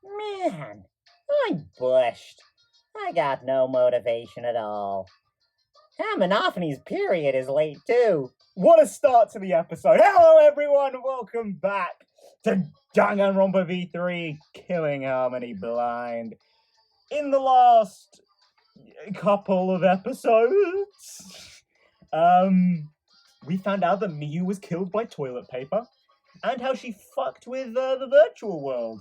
Man, I'm bushed. I got no motivation at all. Herminophany's period is late too. What a start to the episode. Hello everyone, welcome back to Danganronpa V3, Killing Harmony Blind. In the last couple of episodes, we found out that Miyu was killed by toilet paper, and how she fucked with the virtual world.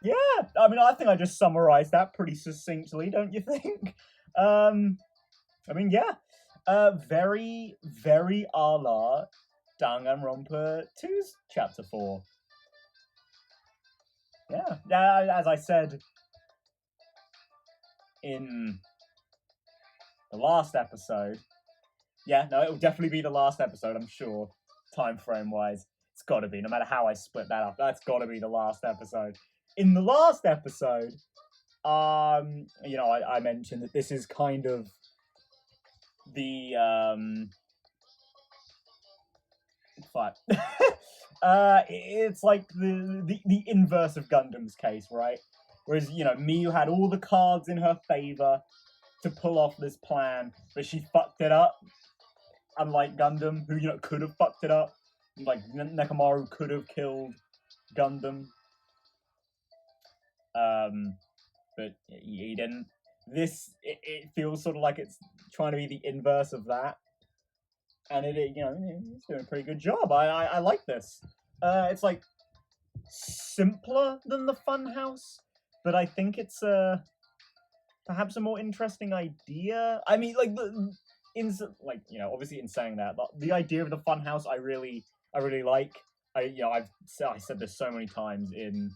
Yeah, I think I just summarized that pretty succinctly, don't you think? Very, very a la Danganronpa 2's Chapter 4. Yeah, as I said in the last episode, it'll definitely be the last episode, I'm sure, time frame wise. It's gotta be, no matter how I split that up, that's gotta be the last episode. In the last episode, I mentioned that this is kind of the it's like the inverse of Gundam's case, right? Whereas, Miyu had all the cards in her favor to pull off this plan, but she fucked it up. Unlike Gundam, who, could have fucked it up. Like, Nekomaru could have killed Gundam. But he didn't. It feels sort of like it's trying to be the inverse of that. And it's doing a pretty good job. I like this. It's like simpler than the Funhouse, but I think it's perhaps a more interesting idea. I mean, obviously in saying that, the idea of the Funhouse, I really like. I've said this so many times in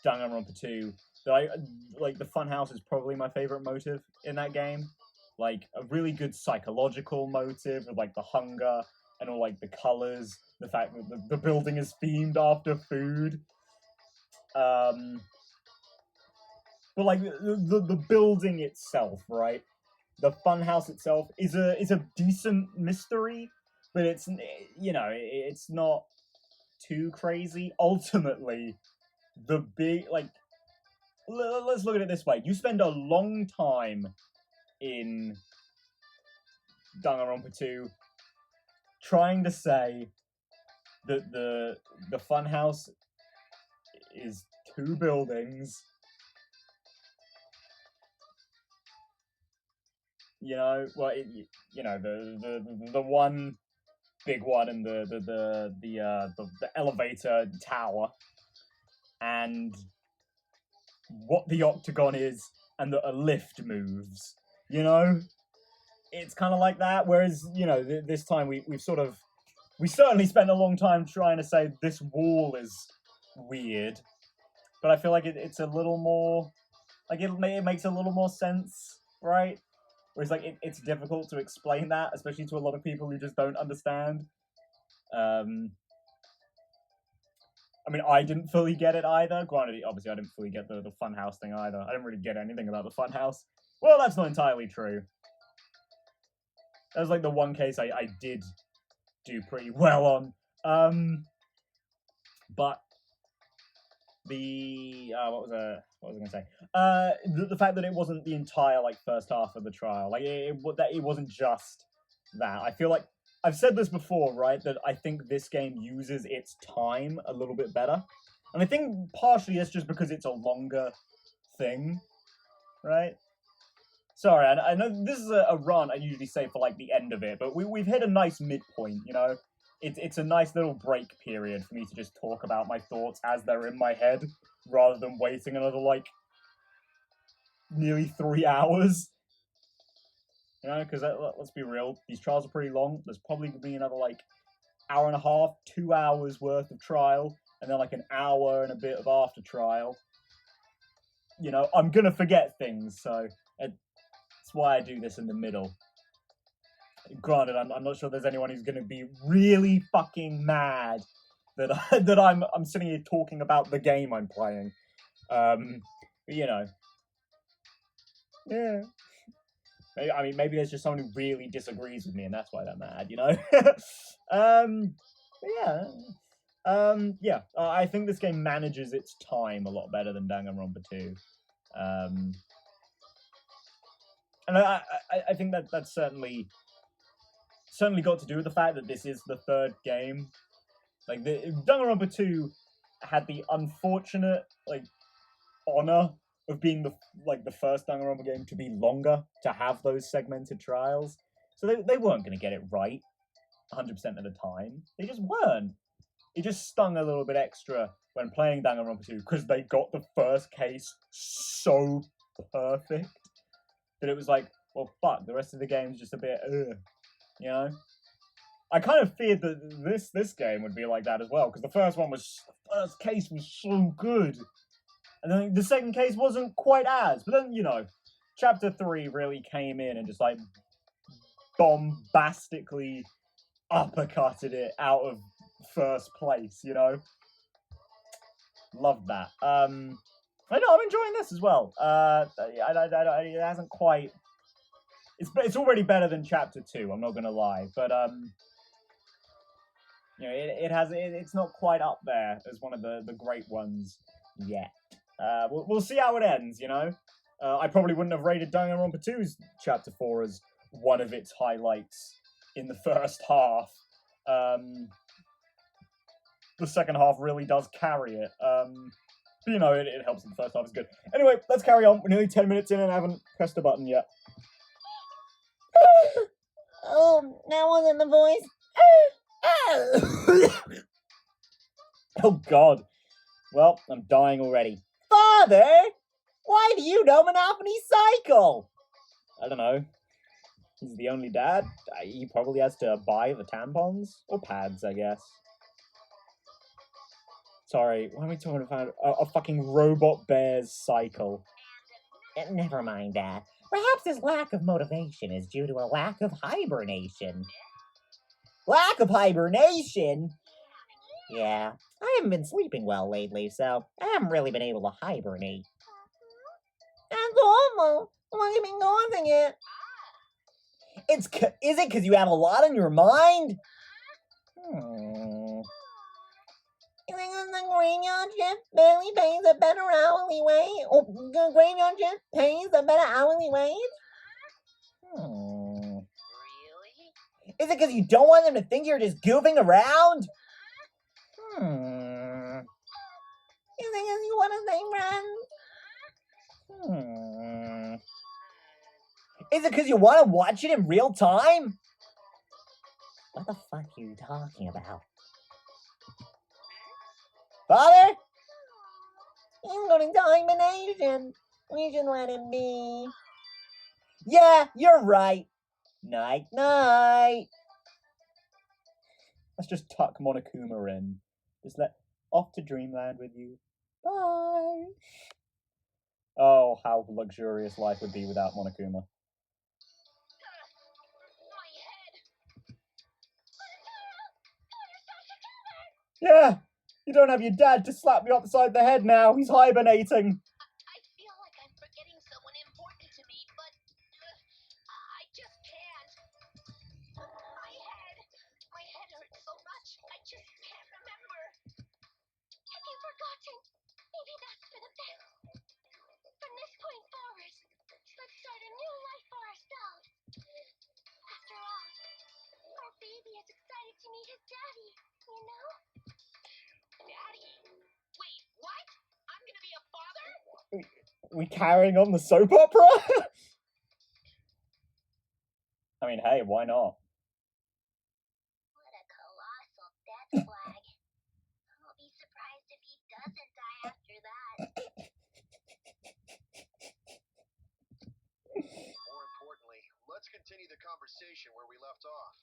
Danganronpa 2 that the Funhouse is probably my favorite motive in that game. Like, a really good psychological motive of, like, the hunger and all, like, the colors, the fact that the building is themed after food. But, like, the building itself, right? The funhouse itself is a decent mystery, but it's not too crazy. Ultimately, the big, let's look at it this way. You spend a long time in Danganronpa 2 trying to say that the funhouse is two buildings. The one big one and the elevator tower, and what the octagon is, and that a lift moves. It's kind of like that. Whereas this time we certainly spent a long time trying to say this wall is weird, but I feel like it's a little more it makes a little more sense, right? Whereas it's difficult to explain that, especially to a lot of people who just don't understand. I didn't fully get it either. Granted, obviously I didn't fully get the funhouse thing either. I didn't really get anything about the funhouse. Well, that's not entirely true. That was like the one case I did do pretty well on. But the what was I gonna say? The fact that it wasn't the entire first half of the trial, it wasn't just that. I feel like I've said this before, right? That I think this game uses its time a little bit better, and I think partially it's just because it's a longer thing, right? Sorry, I know this is a run I usually say for the end of it, but we've hit a nice midpoint, It's a nice little break period for me to just talk about my thoughts as they're in my head, rather than waiting another, nearly 3 hours. Because let's be real, these trials are pretty long. There's probably going to be another, hour and a half, 2 hours worth of trial, and then, an hour and a bit of after trial. I'm going to forget things, so that's why I do this in the middle. Granted, I'm not sure there's anyone who's going to be really fucking mad that I'm sitting here talking about the game I'm playing. But yeah. Maybe there's just someone who really disagrees with me, and that's why they're mad. But yeah. Yeah, I think this game manages its time a lot better than Danganronpa 2. And I think that's certainly got to do with the fact that this is the third game. Like, Danganronpa 2 had the unfortunate, like, honor of being the first Danganronpa game to be longer, to have those segmented trials. So they weren't going to get it right 100% of the time. They just weren't. It just stung a little bit extra when playing Danganronpa 2 because they got the first case so perfect that it was like, well, fuck, the rest of the game's just a bit, you know? I kind of feared that this game would be like that as well, because the first case was so good. And then the second case wasn't quite as, but then, Chapter 3 really came in and just, like, bombastically uppercutted it out of first place, Love that. I know, I'm enjoying this as well. It hasn't quite... It's already better than Chapter 2, I'm not gonna lie, but, it's not quite up there as one of the great ones yet. We'll see how it ends, I probably wouldn't have rated Danganronpa 2's Chapter 4 as one of its highlights in the first half. The second half really does carry it. But, it helps in the first half. It's good. Anyway, let's carry on. We're nearly 10 minutes in and I haven't pressed a button yet. Oh, that wasn't the voice. Oh, God. Well, I'm dying already. Father, why do you know Monopoly Cycle? I don't know. He's the only dad. He probably has to buy the tampons. Or pads, I guess. Sorry, why are we talking about a fucking robot bear's cycle? Never mind that. Perhaps his lack of motivation is due to a lack of hibernation. Lack of hibernation? Yeah, I haven't been sleeping well lately, so I haven't really been able to hibernate. That's awful. What have you been causing it? Is it because you have a lot on your mind? You think the graveyard shift barely pays a better hourly wage? Or the graveyard shift pays a better hourly wage? Really? Is it because you don't want them to think you're just goofing around? You think you want to stay friends? Is it because you want to watch it in real time? What the fuck are you talking about? Father? He's going to hibernation. We should let him be. Yeah, you're right. Night, night. Let's just tuck Monokuma in. Just let off to dreamland with you. Bye. Oh, how luxurious life would be without Monokuma. Yeah, you don't have your dad to slap me upside the head now. He's hibernating. I feel like I'm forgetting someone important to me, but I just can't. My head hurts so much, I just can't remember. Have you forgotten? Maybe that's for the best. From this point forward, let's start a new life for ourselves. After all, our baby is excited to meet his daddy, Daddy? Wait, what? I'm gonna be a father? We carrying on the soap opera? I mean, hey, why not? What a colossal death flag. I'll be surprised if he doesn't die after that. More importantly, let's continue the conversation where we left off.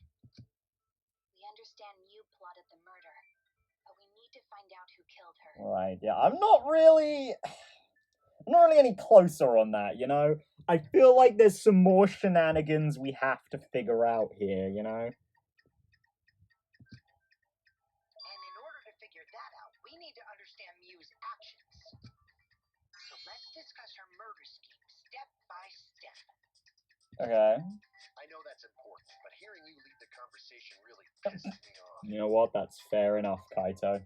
We understand you plotted the murder, but we need to find out who killed her. Right, yeah, I'm not really any closer on that, I feel like there's some more shenanigans we have to figure out here, And in order to figure that out, we need to understand Miu's actions. So let's discuss her murder scheme step by step. Okay. I know that's important, but hearing you lead the conversation really pissed me off. You know what? That's fair enough, Kaito. Let's see.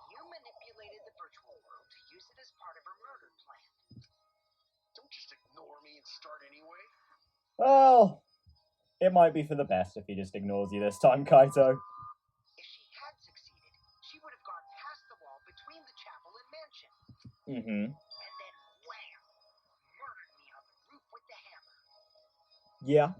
You manipulated the virtual world to use it as part of her murder plan. Don't just ignore me and start anyway. Well, it might be for the best if he just ignores you this time, Kaito. If she had succeeded, she would have gone past the wall between the chapel and mansion. Mm-hmm. And then wham! Murdered me on the roof with the hammer. Yeah.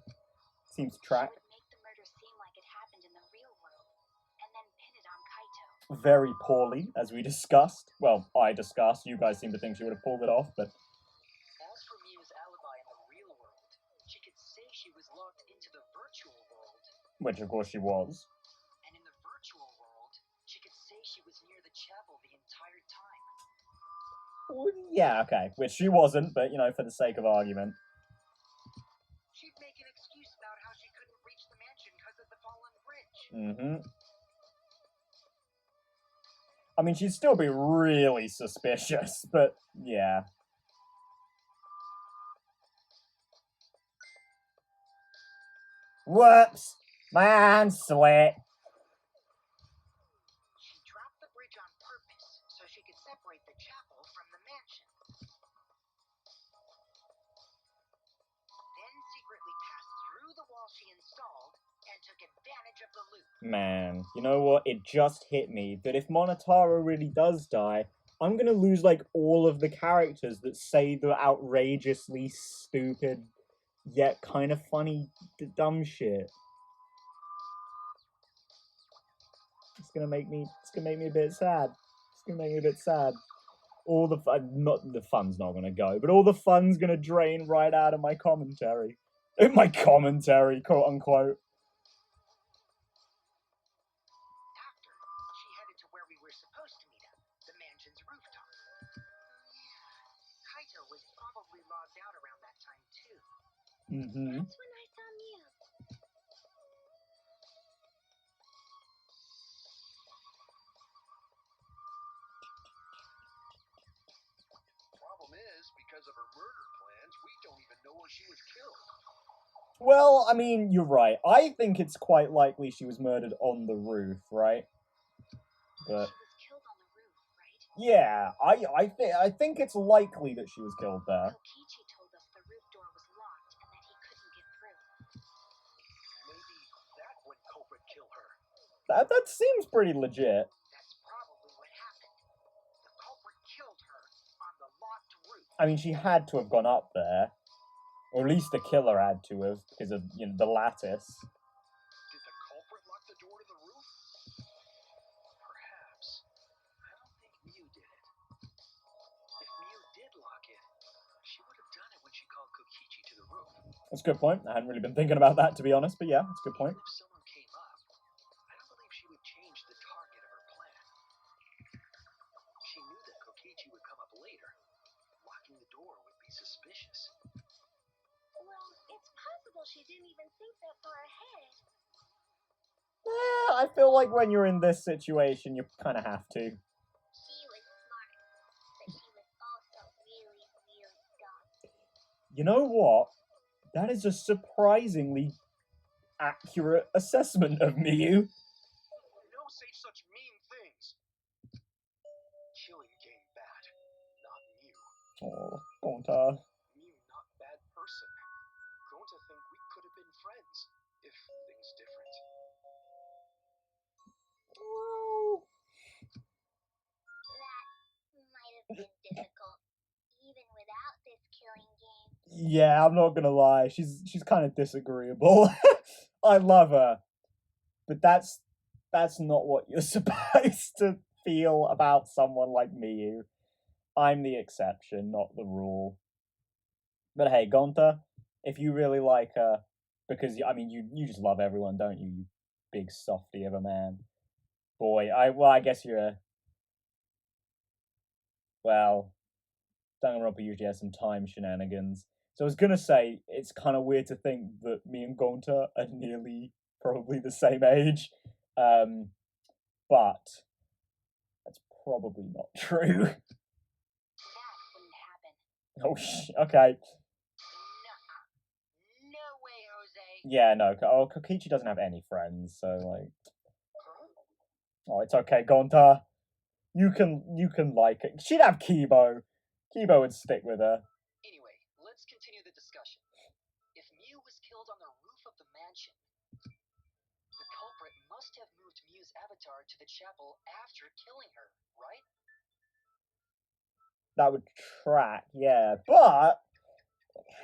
Seems She track. would make the murder seem like it happened in the real world, and then pin it on Kaito. Very poorly, as we discussed. Well, I discussed. You guys seem to think she would have pulled it off, but As for Miu's alibi in the real world, she could say she was locked into the virtual world. which of course she was. And in the virtual world, she could say she was near the chapel the entire time. Yeah, okay. Which she wasn't, but, you know, for the sake of argument. She'd make an excuse about how she couldn't reach the mansion because of the fallen bridge. Mm-hmm. I mean, she'd still be really suspicious, but, yeah. Whoops! My hand slipped. She dropped the bridge on purpose so she could separate the chapel from the mansion. Then secretly passed through the wall she installed and took advantage of the loop. Man, you know what? It just hit me that if Monotaro really does die, I'm gonna lose, like, all of the characters that say the outrageously stupid, yet kind of funny, dumb shit. It's gonna make me a bit sad. It's gonna make me a bit sad. All the fun, not the fun's not gonna go, but all the fun's gonna drain right out of my commentary. In my commentary, quote unquote. After, she headed to where we were supposed to meet up, the mansion's rooftop. Kaito was probably logged out around that time too. Mm-hmm. That's when I saw Miu. Problem is, because of her murder plans, we don't even know where she was killed. Well, I mean, you're right. I think it's quite likely she was murdered on the roof, right? But She was killed on the roof, right? yeah, I think it's likely that she was killed there. Kokichi told us the roof door was locked and that he couldn't get through. Maybe that would culprit kill her. That seems pretty legit. That's probably what happened. The culprit killed her on the locked roof. I mean, she had to have gone up there, or at least the killer had to have because of, you know, the lattice. Did the culprit lock the door to the roof? Perhaps. I don't think Miu did it. If Miu did lock it, she would have done it when she called Kokichi to the roof. That's a good point. I hadn't really been thinking about that, to be honest, but yeah, that's a good point. Even if someone came up, I don't believe she would change the target of her plan. She knew that Kokichi would come up later. Locking the door would be suspicious. Well, it's possible she didn't even think that far ahead. I feel like when you're in this situation, you kind of have to. She was smart, but she was also really, really dumb. You know what? That is a surprisingly accurate assessment of Miu. No say such mean things. Killing game bad, not Miu. Oh, Gonta. Miu not bad person. Going to think we could have been friends if things different. That might have been difficult, even without this killing game. Yeah, I'm not gonna lie. She's kind of disagreeable. I love her, but that's not what you're supposed to feel about someone like Miu. I'm the exception, not the rule. But hey, Gonta, if you really like her, because I mean you just love everyone, don't you? You big softy of a man. Boy, I guess you're a... Well, Danganronpa usually has some time shenanigans. So I was gonna say, it's kind of weird to think that me and Gonta are nearly probably the same age. But that's probably not true. That wouldn't happen. Oh, okay. Nuh-uh. No way, Jose. Yeah, no. Kokichi doesn't have any friends, so like, Huh? oh, it's okay, Gonta. You can like it. She'd have Kibo. Kibo would stick with her. Anyway, let's continue the discussion. If Mew was killed on the roof of the mansion, the culprit must have moved Mew's avatar to the chapel after killing her, right? That would track, yeah. But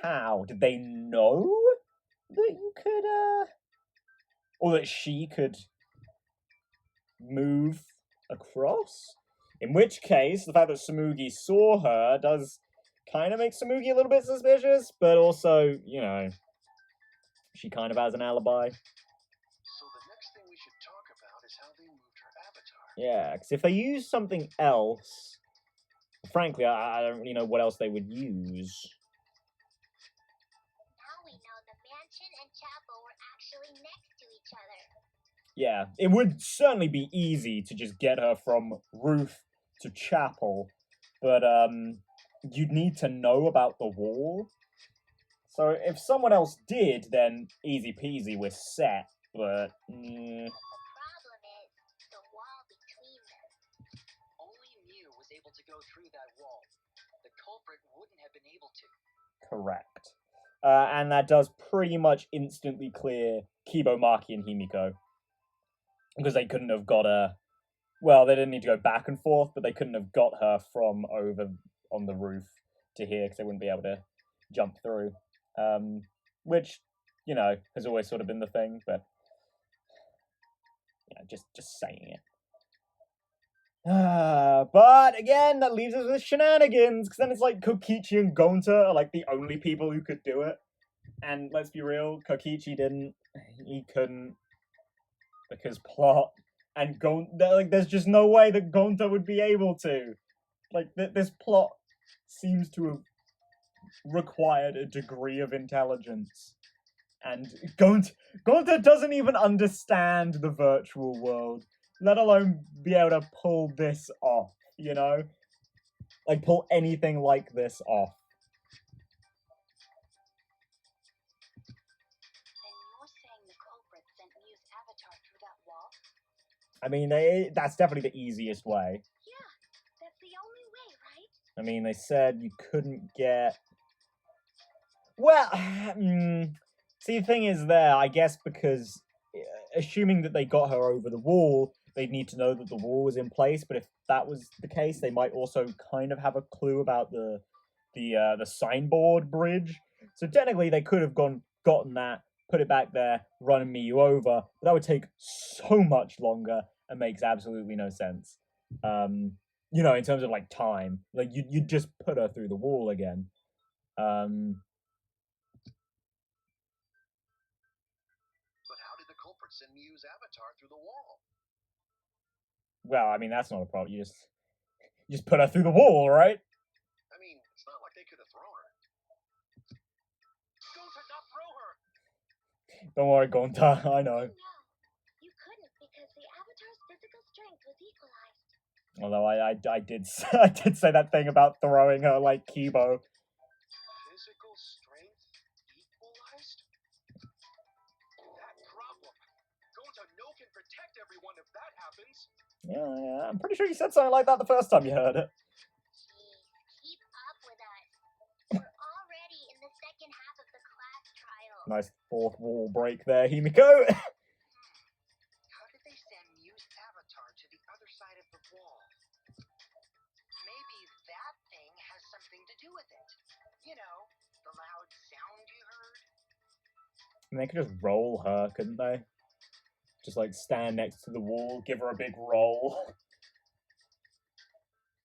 how did they know that you could, or that she could move across? In which case, the fact that Samugi saw her does kind of make Samugi a little bit suspicious, but also, you know, she kind of has an alibi. So the next thing we should talk about is how they moved her avatar. Yeah, because if they use something else, frankly, I don't really know what else they would use. Now we know the mansion and chapel were actually next to each other. Yeah, it would certainly be easy to just get her from roof to chapel, but you'd need to know about the wall. So if someone else did, then easy peasy, we're set. But The problem is the wall between them. Only Mew was able to go through that wall. The culprit wouldn't have been able to. correct, and that does pretty much instantly clear Kibo, Maki, and Himiko because they couldn't have got her. Well, they didn't need to go back and forth, but they couldn't have got her from over on the roof to here because they wouldn't be able to jump through. Which, you know, has always sort of been the thing, but you know, just saying it. But again, that leaves us with shenanigans, because then it's like Kokichi and Gonta are like the only people who could do it. And let's be real, Kokichi didn't. He couldn't. Because plot. And like, there's just no way that Gonta would be able to. Like, this plot seems to have required a degree of intelligence. And Gonta doesn't even understand the virtual world, let alone be able to pull this off, you know? Like, pull anything like this off. Then you're saying the culprit sent Mew's avatar through that wall? I mean, that's definitely the easiest way. Yeah, that's the only way, right? I mean, they said you couldn't get... Well, see, the thing is there, I guess because assuming that they got her over the wall, they'd need to know that the wall was in place, but if that was the case, they might also kind of have a clue about the signboard bridge. So technically, they could have gotten that, put it back there, run Miyu over, but that would take so much longer and makes absolutely no sense. You know, in terms of like time, like you'd just put her through the wall again. But how did the culprit send Mew's avatar through the wall? Well, I mean that's not a problem. You just put her through the wall, right? I mean, it's not like they could have thrown her. Gonta, not throw her! Don't worry, Gonta. I know. No, you couldn't because the avatar's physical strength was equalized. Although I did I did say that thing about throwing her like Kibo. Physical strength equalized? That problem. Gonta no can protect everyone if that happens. Yeah, I'm pretty sure you said something like that the first time you heard it. Jeez, keep up with us. We're already in the second half of the class trial. Nice fourth wall break there, Himiko. How did they send Mew's avatar to the other side of the wall? Maybe that thing has something to do with it. You know, the loud sound you heard? And they could just roll her, couldn't they? Just like stand next to the wall, give her a big roll.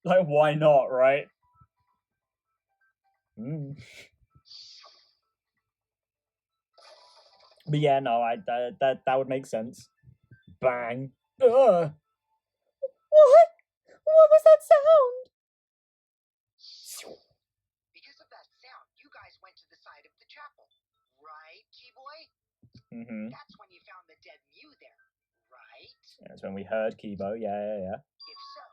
Like, why not, right? But yeah, no, that would make sense. Bang. Ugh. What? What was that sound? Because of that sound, you guys went to the side of the chapel, right, Keyboy? Mm-hmm. That's when you found the dead Mew there, right? That's when we heard Kibo. Yeah. If so,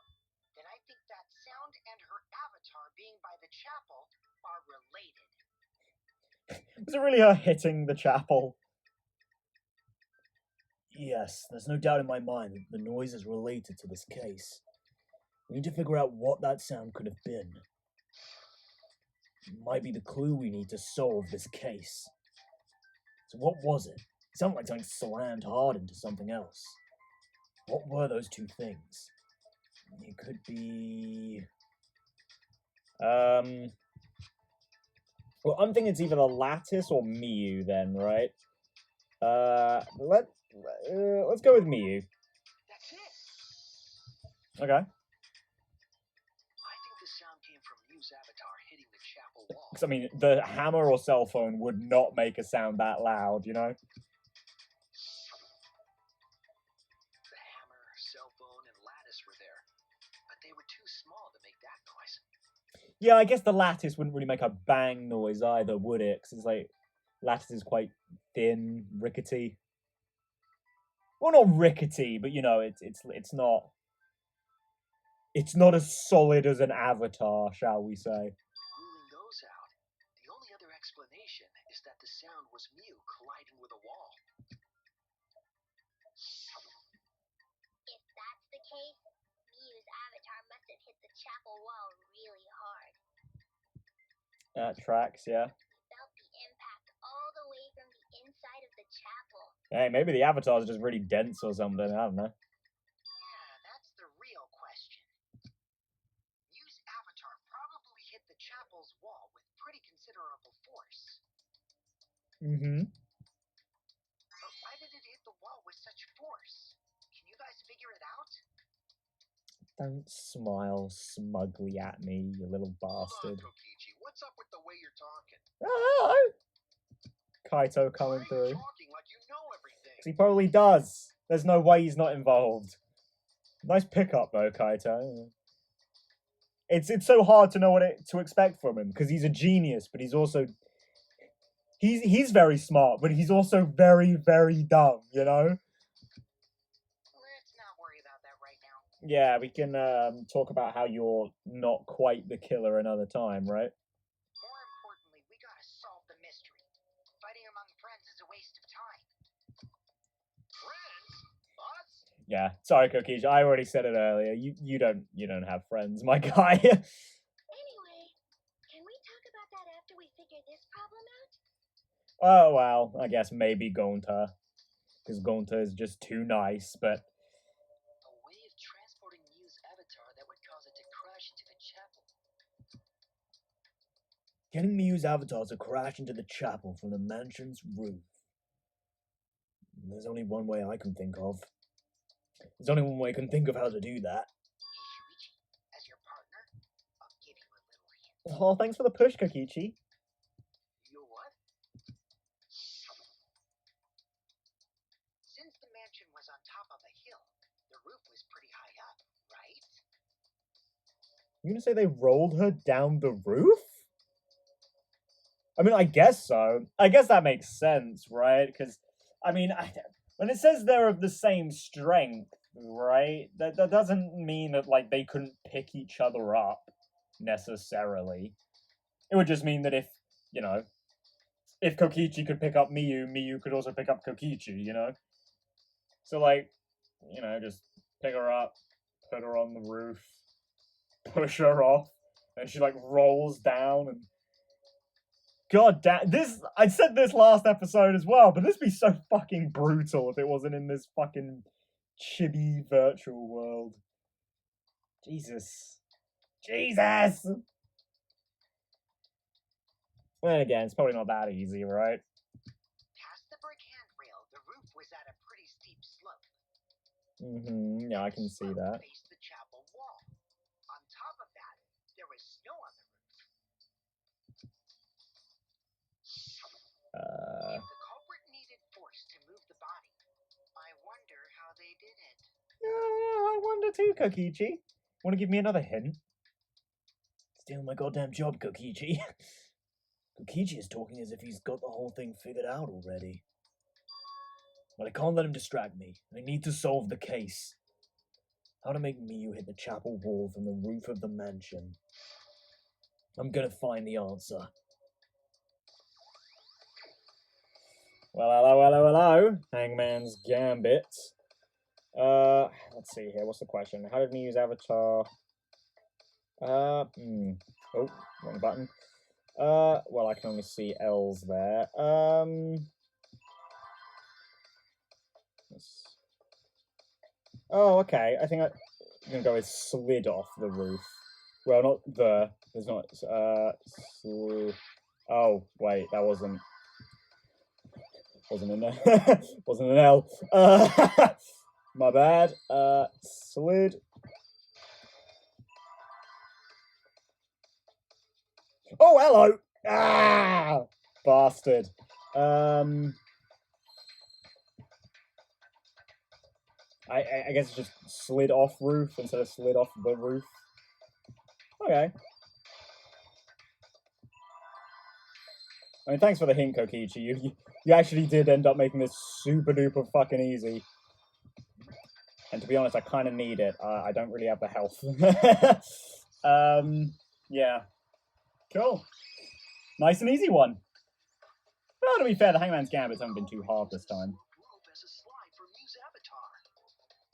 then I think that sound and her avatar being by the chapel are related. Was it really her hitting the chapel? Yes, there's no doubt in my mind that the noise is related to this case. We need to figure out what that sound could have been. It might be the clue we need to solve this case. So what was it? It sounded like something slammed hard into something else. What were those two things? It could be... Well, I'm thinking it's either the lattice or Miyu then, right? Let's go with Miyu. That's it. Okay. I think the sound came from Mew's avatar hitting the chapel wall. Because, I mean, the hammer or cell phone would not make a sound that loud, you know? The hammer, cell phone, and lattice were there, but they were too small to make that noise. Yeah, I guess the lattice wouldn't really make a bang noise either, would it? Because it's like, lattice is quite thin, rickety. Well, not rickety, but you know, it's not... It's not as solid as an avatar, shall we say. Ruling those out, the only other explanation is that the sound was Mew colliding with a wall. If that's the case, Mew's avatar must have hit the chapel wall really hard. That tracks, yeah. He felt the impact all the way from the inside of the chapel. Hey, maybe the avatar's just really dense or something, I don't know. Yeah, that's the real question. Mew's avatar probably hit the chapel's wall with pretty considerable force. Mm-hmm. But why did it hit the wall with such force? Can you guys figure it out? Don't smile smugly at me, you little Hold on, bastard. Kokichi. What's up with the way you're talking? Oh, hello! Kaito coming Why are you through. talking like you know everything? 'Cause he probably does. There's no way he's not involved. Nice pickup though, Kaito. It's so hard to know what to expect from him because he's a genius, but he's also he's very smart, but he's also very, very dumb. You know? Let's not worry about that right now. Yeah, we can talk about how you're not quite the killer another time, right? More importantly, we gotta solve the mystery. Fighting among friends is a waste of time. Friends? Us? Yeah. Sorry, Kokichi. I already said it earlier. You don't have friends, my guy. Anyway, can we talk about that after we figure this problem out? Oh well, I guess maybe Gonta, because Gonta is just too nice. But A way of transporting Mew's avatar that would cause it to crash into the chapel. Getting Mew's avatar to crash into the chapel from the mansion's roof. There's only one way I can think of. There's only one way I can think of how to do that. Hey, Shuichi, as your partner, I'll give you a little hint. oh, thanks for the push, Kokichi. You what? Since the mansion was on top of a hill, the roof was pretty high up, right? You gonna say they rolled her down the roof? I mean, I guess so. I guess that makes sense, right? Because, I mean, when it says they're of the same strength, right? That doesn't mean that like they couldn't pick each other up necessarily. It would just mean that if Kokichi could pick up Miyu, Miyu could also pick up Kokichi, you know? So, like, just pick her up, put her on the roof, push her off, and she, like, rolls down and... God damn, I said this last episode as well, but this would be so fucking brutal if it wasn't in this fucking chibi virtual world. Jesus. Jesus! And again, it's probably not that easy, right? Past the brick handrail, the roof was at a pretty steep slope. Mm-hmm, yeah, I can see Slope that. faced the chapel wall. On top of that, there was snow on the roof. If the culprit needed force to move the body, I wonder how they did it. I wonder too, Kokichi. Want to give me another hint? Stealing my goddamn job, Kokichi. Kokichi is talking as if he's got the whole thing figured out already. But I can't let him distract me. I need to solve the case. How to make Miyu hit the chapel wall from the roof of the mansion. I'm gonna find the answer. Well, hello, hello, hello. Hangman's Gambit. Let's see here. What's the question? How did we use Avatar? Oh, wrong button. Well, I can only see L's there. Oh, okay. I think I'm gonna go with slid off the roof. Well, not the. There's not. Oh, wait, that wasn't an wasn't an L. My bad. Slid. Oh, hello. Ah, bastard. I guess it's just slid off roof instead of slid off the roof. Okay. I mean, thanks for the hint, Kokichi. You actually did end up making this super duper fucking easy. And to be honest, I kind of need it. I don't really have the health. Yeah. Cool. Nice and easy one. Well, to be fair, the Hangman's Gambits haven't been too hard this time.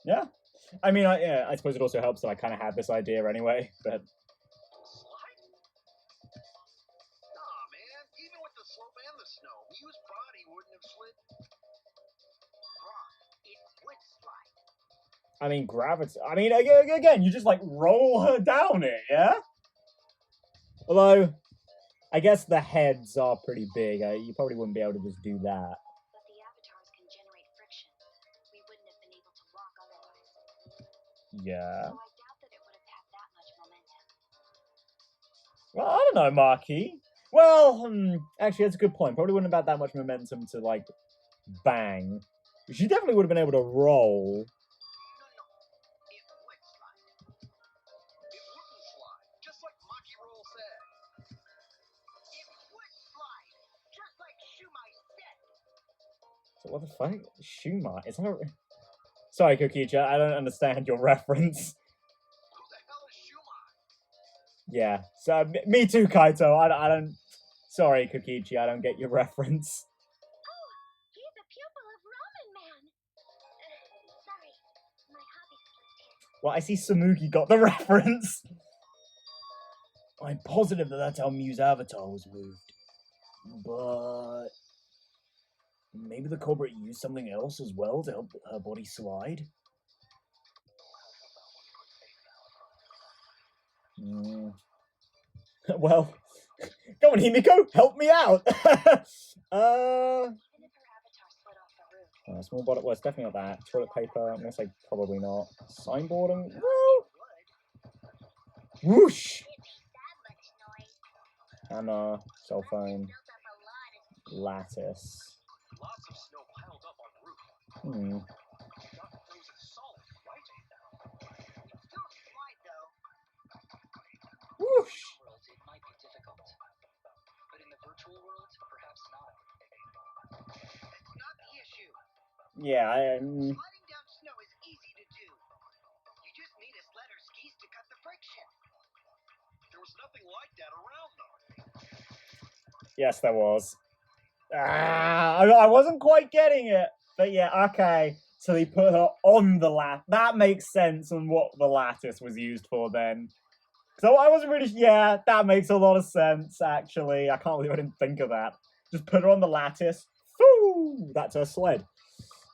Yeah. I mean, I suppose it also helps that I kind of had this idea anyway, but... Nah, man. Even with the slope and the snow, Mew's body wouldn't have slid. Wrong. It would slide. I mean, gravity... I mean, again, you just, like, roll her down it, yeah? Although, I guess the heads are pretty big. You probably wouldn't be able to just do that. But the avatars can generate friction. We wouldn't have been able to walk otherwise. Yeah. So I doubt that it would have had that much momentum. Well, I don't know, Marquis. Well, actually, that's a good point. Probably wouldn't have had that much momentum to, like, bang. She definitely would have been able to roll. No. It would slide. It wouldn't slide, just like Maki Roll said. It would slide, just like Shumai said. So what the fuck? Shuma? Is that a... Sorry, Kokichi, I don't understand your reference. Who the hell is Shumai? Yeah, so me too, Kaito. I don't... Sorry, Kokichi, I don't get your reference. Oh, he's a pupil of Ramen Man. Sorry, my hobby slipped in. Well, I see Samugi got the reference. I'm positive that that's how Mew's avatar was moved. But... maybe the culprit used something else as well to help her body slide? Well, go on, Himiko, help me out. Even if her avatar slid off the roof. Small bottle. Well, it's definitely not that. Toilet paper. I'm gonna say probably not. Signboarding. It Well, whoosh. made that much noise. Hammer. Cell phone. Built up a lot of Lattice. Lots of snow piled up on roof. Not frozen solid, right? It still slide though. Whoosh. In the real world, it might be difficult. But in the virtual world, perhaps not. That's not the issue. Yeah. Sliding down snow is easy to do. You just need a sled or skis to cut the friction. There was nothing like that around though. Yes, there was. I wasn't quite getting it, but yeah, okay. So they put her on the lattice. That makes sense on what the lattice was used for then. So I wasn't really... Yeah, that makes a lot of sense, actually. I can't believe I didn't think of that. Just put her on the lattice. Woo! That's her sled.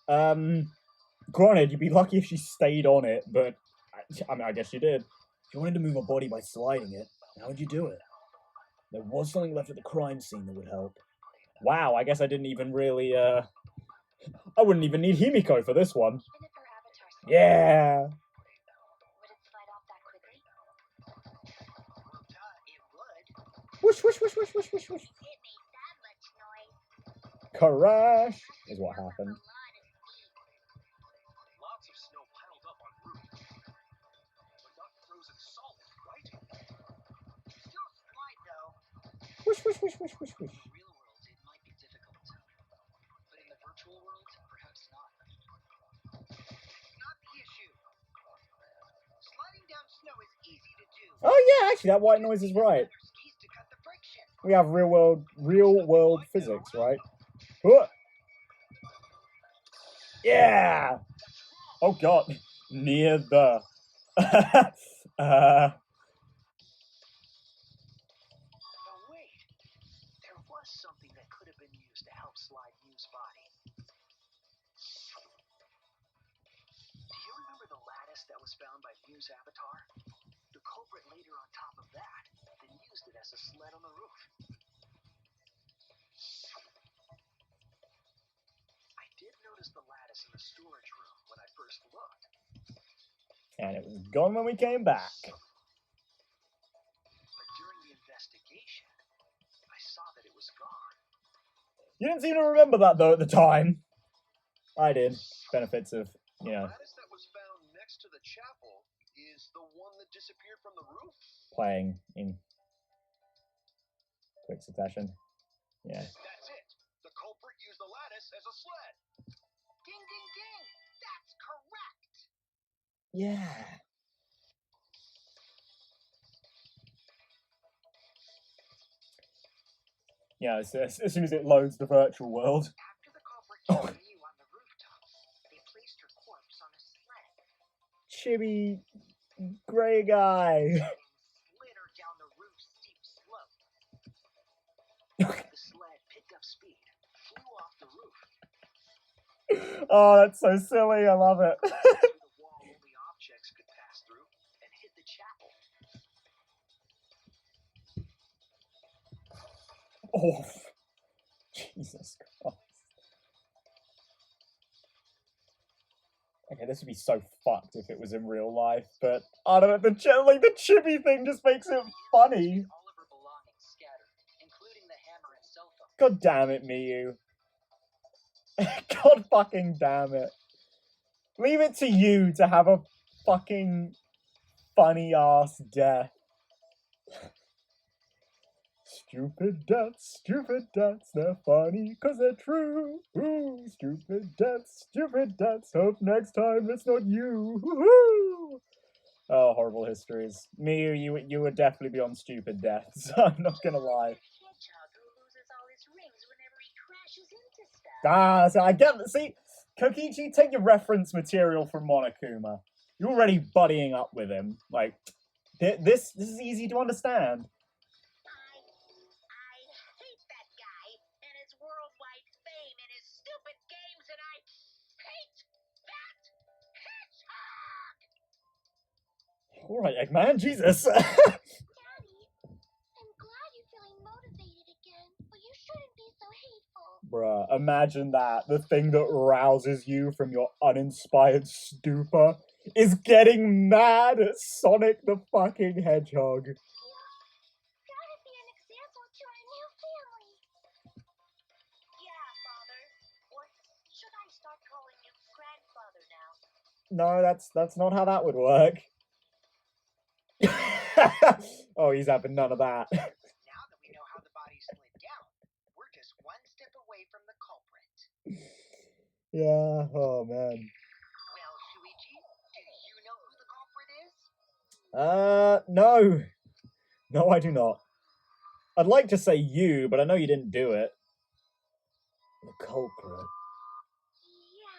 Granted, you'd be lucky if she stayed on it, but... I mean, I guess she did. If you wanted to move a body by sliding it, how would you do it? There was something left at the crime scene that would help. Wow, I guess I didn't even really, I wouldn't even need Himiko for this one. Even if her avatar slid Yeah! off, would it slide off that quickly? Well, duh, it would. Whoosh, whoosh, whoosh, whoosh, whoosh, whoosh, whoosh. It made that much noise. Crash is what happened. Lots of snow piled up on roof. But not frozen solid, right? Still slide though. Whoosh, whoosh, whoosh, whoosh, whoosh, whoosh. In the real world, it might be difficult. But in the virtual world, perhaps not. That's not the issue. Sliding down snow is easy to do. Oh yeah, actually that white noise is right. Sled or skis to cut the friction. We have real world physics, right? Huh. Yeah! Oh god. Near the... Oh wait, there was something that could have been used to help slide Mew's body. Do you remember the lattice that was found by Mew's avatar? The culprit laid her on top of that, then used it as a sled on the roof. I did notice the lattice in the storage room when I first looked. And it was gone when we came back. But during the investigation, I saw that it was gone. You didn't seem to remember that, though, at the time. I did. Benefits of, you know, The lattice that was found next to the chapel is the one that disappeared from the roof? playing in quick succession. Yeah. That's it. The culprit used the lattice as a sled. Ding, ding, ding. That's correct. Yeah. Yeah, as soon as it loads the virtual world. After the culprit killed Mew on the rooftop, they placed her corpse on a sled Chibi grey guy. and slid her down the roof's steep slope. The sled picked up speed, flew off the roof, Oh, that's so silly. I love it. through the wall only objects could pass through, and hit the chapel. Oh, Jesus Christ. Okay, this would be so fucked if it was in real life, but I don't know, the chibi thing just makes it funny. All of her belongings scattered, including the hammer and cell phone. God damn it, Miyu. God fucking damn it. Leave it to you to have a fucking funny ass death. Stupid deaths, they're funny cause they're true. Ooh, stupid deaths, hope next time it's not you. Woo-hoo! Oh, horrible histories. Miyu, you would definitely be on stupid deaths, I'm not gonna lie. Hedgehog who loses all his rings whenever he crashes into stuff. Ah, so I get, see, Kokichi, take your reference material from Monokuma. You're already buddying up with him. Like, this is easy to understand. I hate that guy and his worldwide fame and his stupid games, and I hate that hedgehog! Alright, Eggman, Jesus. Daddy, I'm glad you're feeling motivated again, but you shouldn't be so hateful. Bruh, imagine that. The thing that rouses you from your uninspired stupor is getting mad at Sonic the fucking Hedgehog. Gotta be an example to our new family. Yeah, Father. Or should I start calling you grandfather now? No, that's not how that would work. Oh, he's having none of that. Now that we know how the body slid down, we're just one step away from the culprit. Yeah, oh man. Well, Shuichi, do you know who the culprit is? No. No, I do not. I'd like to say you, but I know you didn't do it. The culprit. Yeah.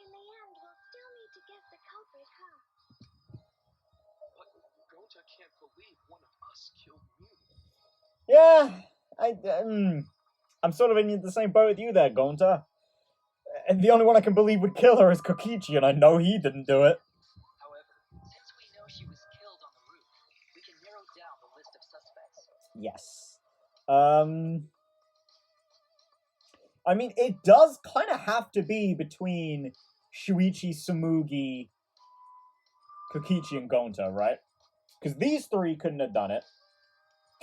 In the end, we'll still need to get the culprit, huh? But Gonta can't believe one of us killed Mew. Yeah, I'm sort of in the same boat with you there, Gonta. And the only one I can believe would kill her is Kokichi, and I know he didn't do it. However, since we know she was killed on the roof, we can narrow down the list of suspects. Yes. I mean, it does kind of have to be between Shuichi, Sumugi, Kokichi, and Gonta, right? Because these three couldn't have done it.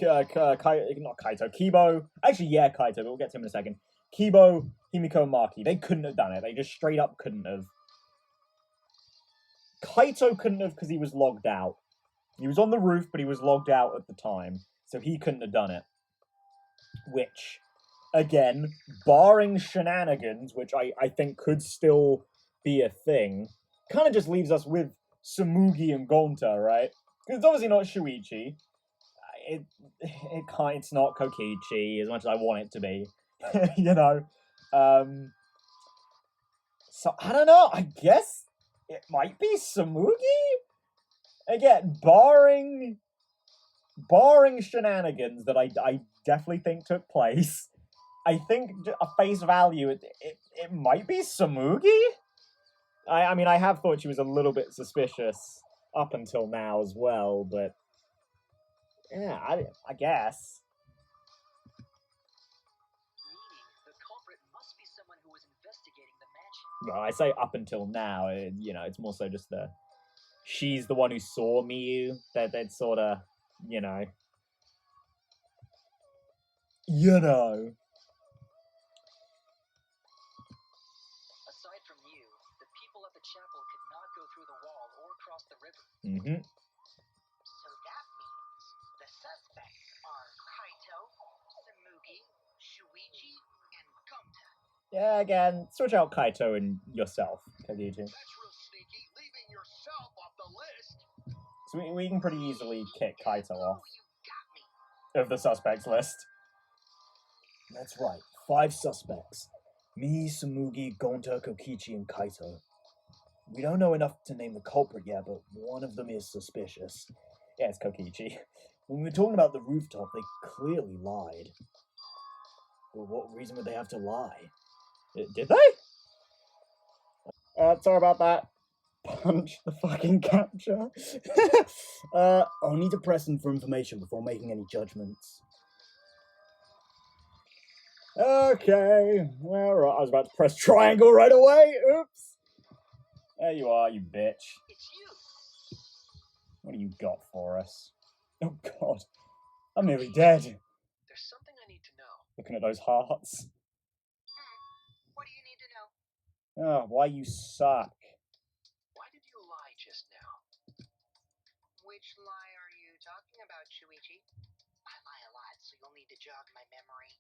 Not Kaito. Kibo. Actually, yeah, Kaito, but we'll get to him in a second. Kibo, Himiko, and Maki. They couldn't have done it. They just straight up couldn't have. Kaito couldn't have because he was logged out. He was on the roof, but he was logged out at the time. So he couldn't have done it. Which, again, barring shenanigans, which I think could still be a thing, kind of just leaves us with Sumugi and Gonta, right? Because it's obviously not Shuichi. It's not Kokichi as much as I want it to be, you know. So, I don't know. I guess it might be Samugi? Again, barring shenanigans that I definitely think took place, I think a face value, it might be Samugi? I mean, I have thought she was a little bit suspicious up until now as well, but yeah, I guess. Meaning, the culprit must be someone who was investigating the mansion. Well, I say up until now, you know, it's more so just she's the one who saw Miyu, that sort of, you know. Aside from you, the people at the chapel could not go through the wall or cross the river. Mm-hmm. So that means the suspects are Kaito, Samugi, Shuichi, and Gomta. Yeah, again, switch out Kaito and yourself, Kokichi. That's real sneaky, leaving yourself off the list. So we can pretty easily kick Kaito off Oh, you got me. of the suspects list. That's right. 5 suspects. Me, Samugi, Gonta, Kokichi, and Kaito. We don't know enough to name the culprit yet, but one of them is suspicious. Yeah, it's Kokichi. When we were talking about the rooftop, they clearly lied. But what reason would they have to lie? Did they? Sorry about that. Punch the fucking capture. I'll need to press them for information before making any judgments. Okay, well, right, I was about to press triangle right away. Oops. There you are, you bitch. It's you. What do you got for us? Oh god, I'm nearly dead. There's something I need to know. Looking at those hearts. What do you need to know? Oh, why you suck. Why did you lie just now? Which lie are you talking about, Shuichi? I lie a lot, so you'll need to jog my memory.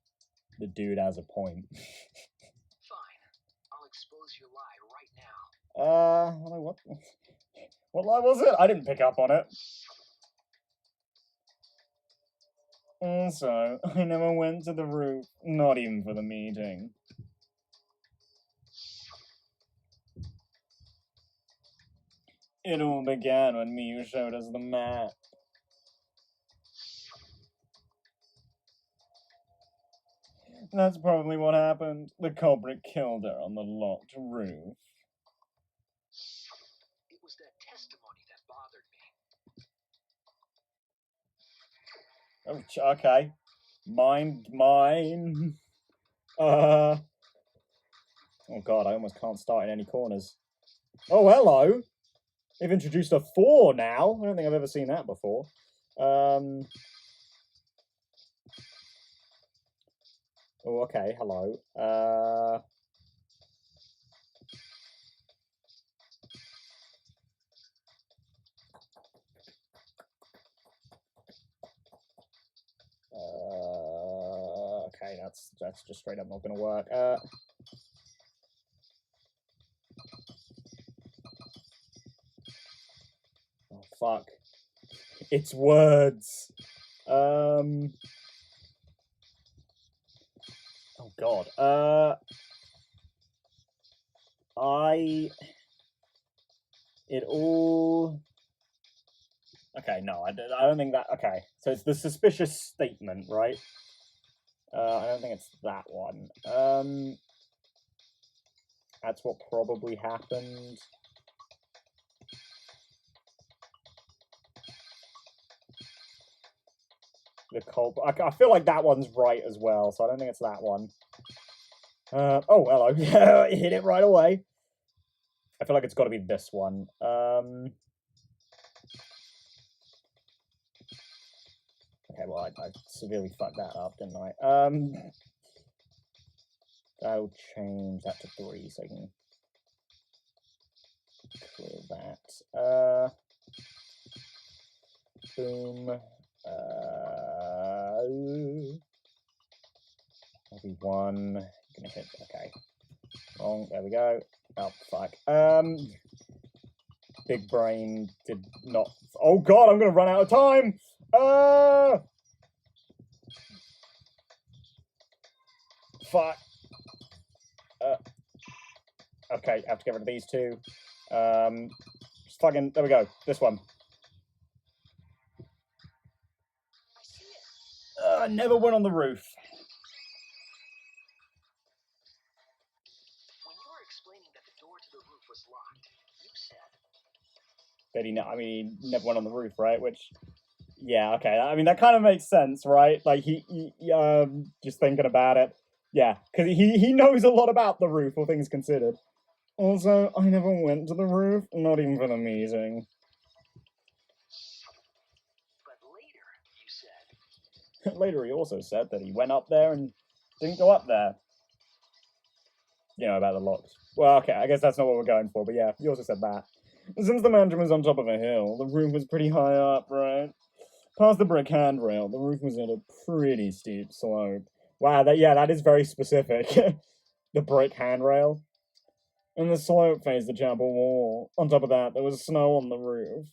The dude has a point. Fine. I'll expose your lie right now. What lie was it? I didn't pick up on it. Also, I never went to the roof, not even for the meeting. It all began when Miyu showed us the map. That's probably what happened. The culprit killed her on the locked roof. It was that testimony that bothered me. Oh, okay. Mine. Oh god, I almost can't start in any corners. Oh, hello! They've introduced a 4 now. I don't think I've ever seen that before. Oh, okay, hello. Okay, that's just straight up not gonna work. Oh, fuck. It's words. Oh, God. It all... Okay, no, I don't think that... Okay, so it's the suspicious statement, right? I don't think it's that one. That's what probably happened. The culprit. I feel like that one's right as well, so I don't think it's that one. Oh, hello. Hit it right away. I feel like it's got to be this one. Okay, well, I severely fucked that up, didn't I? That'll change that to 3, so I can clear that. Boom. Maybe 1. Gonna hit. Okay. Wrong. There we go. Oh, fuck. Big brain did not. Oh, God, I'm gonna run out of time. Fuck. Okay, I have to get rid of these two. Just fucking, there we go. This one. I see it. I never went on the roof. When you were explaining that the door to the roof was locked, you said, That he never went on the roof, right? Which, yeah, okay. I mean, that kind of makes sense, right? Like, he just thinking about it. Yeah, because he knows a lot about the roof, all things considered. Also, I never went to the roof, not even for the meeting. but later you said, Later, he also said that he went up there and didn't go up there. You know, about the locks. Well, okay, I guess that's not what we're going for, but yeah, he also said that. Since the mansion was on top of a hill, the roof was pretty high up, right? Past the brick handrail, the roof was at a pretty steep slope. Wow, that is very specific. The brick handrail. And the slope faced the chapel wall. On top of that, there was snow on the roof.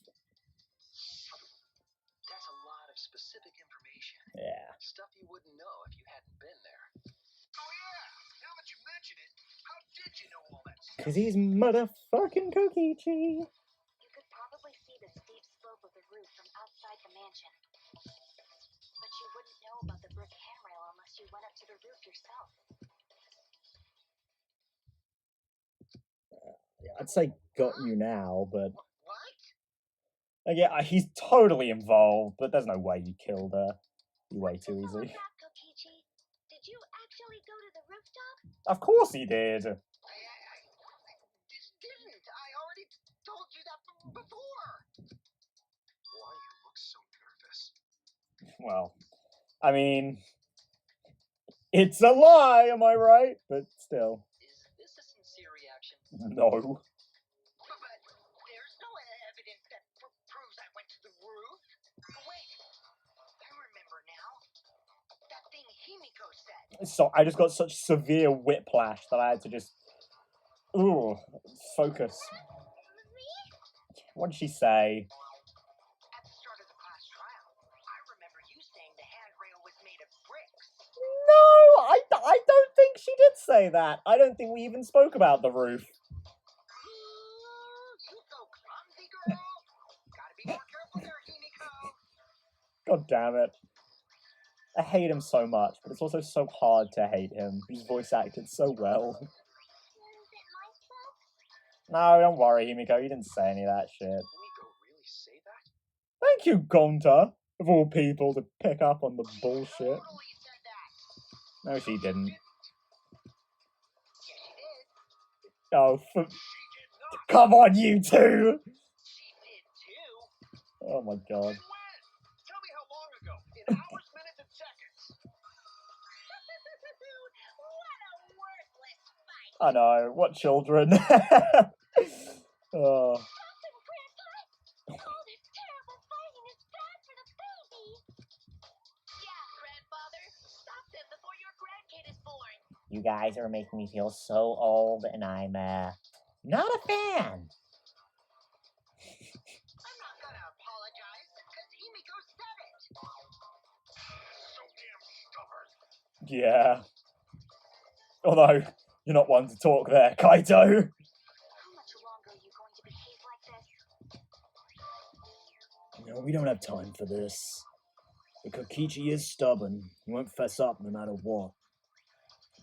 that's a lot of specific information. Yeah. Stuff you wouldn't know if you hadn't been there. Oh yeah, now that you mention it, how did you know all that stuff? Because he's motherfucking Kokichi. You could probably see the steep slope of the roof from outside the mansion. But you wouldn't know about the brick handrail unless you went up to the roof yourself. I'd say got you now, but... What? Yeah, he's totally involved, but there's no way you killed her. You way too What's all easy. of that, Kokichi? Did you actually go to the rooftop? Of course he did. I didn't. I already told you that before. Why you look so nervous? Well, I mean... It's a lie, am I right? But still. Is this a sincere reaction? No. But there's no evidence that proves I went to the roof. Wait, I remember now. That thing Himiko said. So I just got such severe whiplash that I had to just... Ooh, focus. What did she say? At the start of the class trial, I remember you saying the handrail was made of bricks. No, I don't think she did say that. I don't think we even spoke about the roof. You so clumsy, girl. Gotta be more careful there, Himiko. God damn it. I hate him so much, but it's also so hard to hate him. He's voice acted so well. Is it my fault? No, don't worry, Himiko. You didn't say any of that shit. Himiko really say that? Thank you, Gonta, of all people, to pick up on the bullshit. Totally said that. No, she didn't. Yeah, she did. Oh, She did not. come on, you two! She did too. Oh my god. And when? Tell me how long ago. In hours, minutes, and seconds. What a worthless fight! I know, what children. Oh. Stop them, Grandpa! All this terrible fighting is bad for the baby! Yeah, Grandfather. Stop them before your grandkid is born. You guys are making me feel so old, and I'm, not a fan. I'm not gonna apologize because Himiko said it. So damn stubborn. Yeah. Although, you're not one to talk there, Kaito. How much longer are you going to behave like this? No, we don't have time for this. The Kokichi is stubborn. He won't fess up no matter what.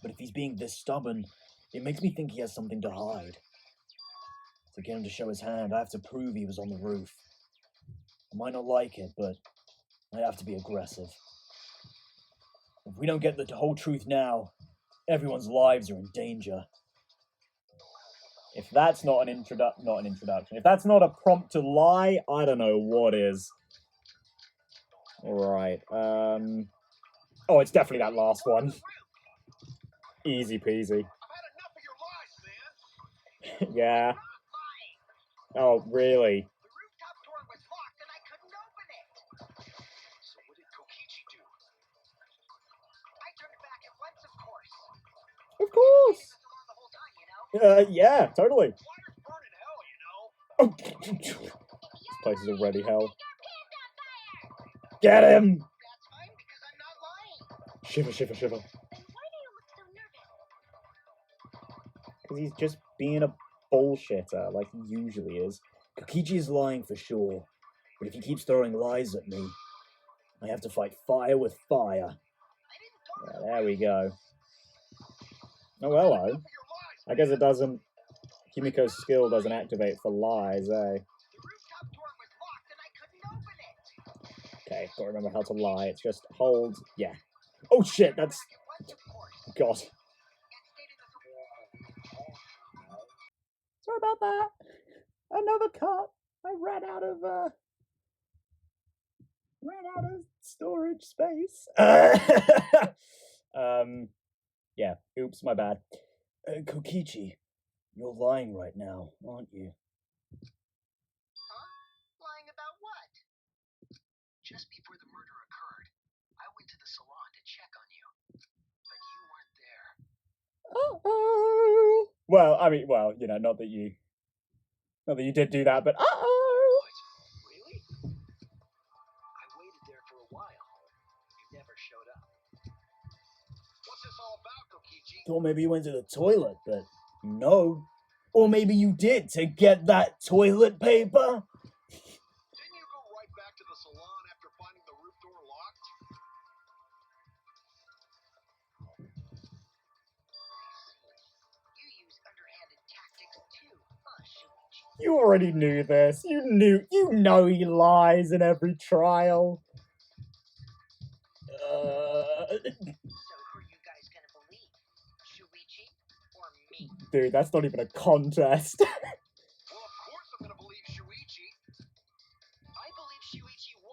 But if he's being this stubborn, it makes me think he has something to hide. To get him to show his hand, I have to prove he was on the roof. I might not like it, but I have to be aggressive. If we don't get the whole truth now, everyone's lives are in danger. If that's not an introduction. If that's not a prompt to lie, I don't know what is. Alright, oh, it's definitely that last one. Easy peasy. I've had enough of your lies, man. Yeah. Not lying. Oh, really? The rooftop door was locked and I couldn't open it. So what did Kokichi do? I turned back at once, of course. Of course. He was along the whole time, you know. Yeah, totally. Fire's burning hell, you know. Oh, this place is already hell. Your pants on fire! Get him! That's fine because I'm not lying. Shiver, shiver, shiver. Then why do you look so nervous? Because he's just being a bullshitter like he usually is. Kokichi is lying for sure, but if he keeps throwing lies at me, I have to fight fire with fire. Yeah, there we go. Oh, hello. I guess it doesn't... Kimiko's skill doesn't activate for lies, eh? The rooftop door was locked and I couldn't open it. Okay, gotta remember how to lie. It's just hold... Yeah. Oh, shit, that's... God. Sorry about that. Another cut. I ran out of storage space. Yeah. Oops, my bad. Kokichi, you're lying right now, aren't you? Huh? Lying about what? Just before the murder occurred, I went to the salon to check on you, but you weren't there. Uh-oh. Well, I mean, well, you know, not that you did do that, but uh-oh. What? Really? I waited there for a while. You never showed up. What's this all about, Kokichi? Thought maybe you went to the toilet, but no. Or maybe you did to get that toilet paper? Didn't you go right back to the salon after finding the roof door locked? You use underhanded tactics too, huh, Shuichi? You already knew this. You know he lies in every trial. So who are you guys gonna believe? Shuichi or me? Dude, that's not even a contest. Well, of course I'm gonna believe Shuichi. I believe Shuichi 100%.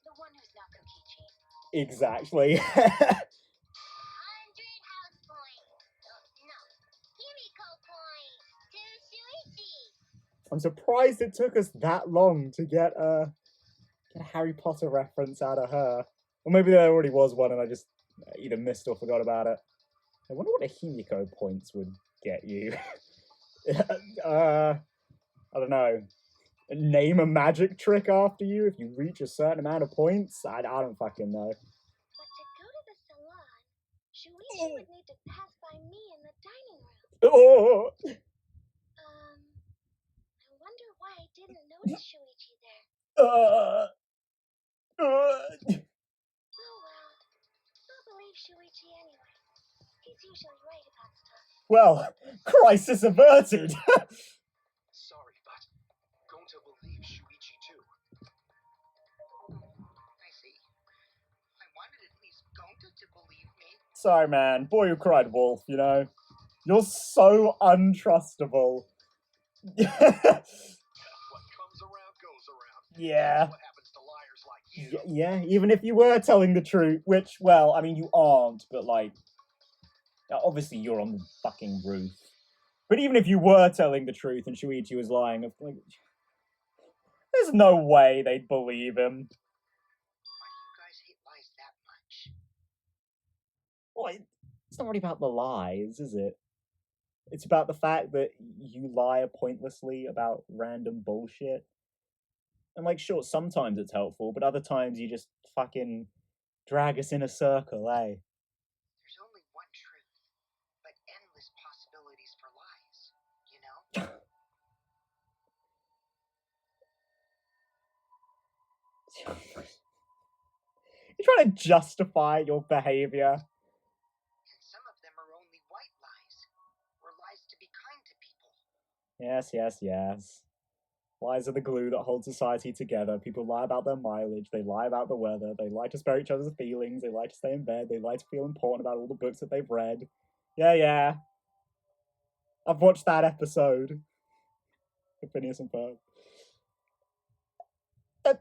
The one who's not Kokichi. Exactly. 100 house points. No. Kimiko points to Shuichi. I'm surprised it took us that long to get a Harry Potter reference out of her. Or maybe there already was one and I just either missed or forgot about it. I wonder what a Himiko points would get you. I don't know. Name a magic trick after you if you reach a certain amount of points? I don't fucking know. But to go to the salon, Shuichi would need to pass by me in the dining room. Oh! I wonder why I didn't notice Shuichi there. Uh, Oh well. I'll believe Shuichi anyway. He's usually right about stuff. well, crisis averted. Sorry, but going to believe Shuichi too. I see. I wanted at least Gonta to believe me. Sorry, man. Boy who cried wolf, you know. You're so untrustable. What comes around goes around. Yeah. That's what happens to liars like you. Yeah, even if you were telling the truth, which, well, I mean, you aren't, but, like, obviously you're on the fucking roof. But even if you were telling the truth and Shuichi was lying, like, there's no way they'd believe him. Why do you guys hate lies that much? Well, it's not really about the lies, is it? It's about the fact that you lie pointlessly about random bullshit. And, like, sure, sometimes it's helpful, but other times you just fucking drag us in a circle, eh? There's only one truth, but endless possibilities for lies, you know? You're trying to justify your behavior. And some of them are only white lies, or lies to be kind to people. Yes, yes, yes. Lies are the glue that holds society together. People lie about their mileage, they lie about the weather, they lie to spare each other's feelings, they lie to stay in bed, they lie to feel important about all the books that they've read. Yeah. I've watched that episode of Phineas and Ferb. If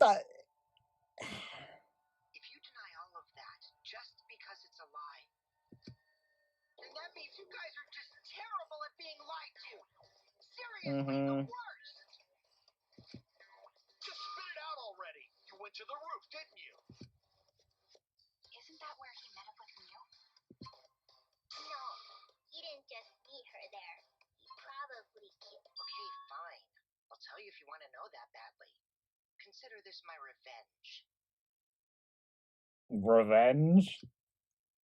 you deny all of that just because it's a lie, then that means you guys are just terrible at being lied to. Seriously, the worst. Just spit it out already. You went to the roof, didn't you? Isn't that where he met up with Mew? No, he didn't just meet her there. He probably killed. Okay, fine. I'll tell you if you want to know that badly. Consider this my revenge. Revenge?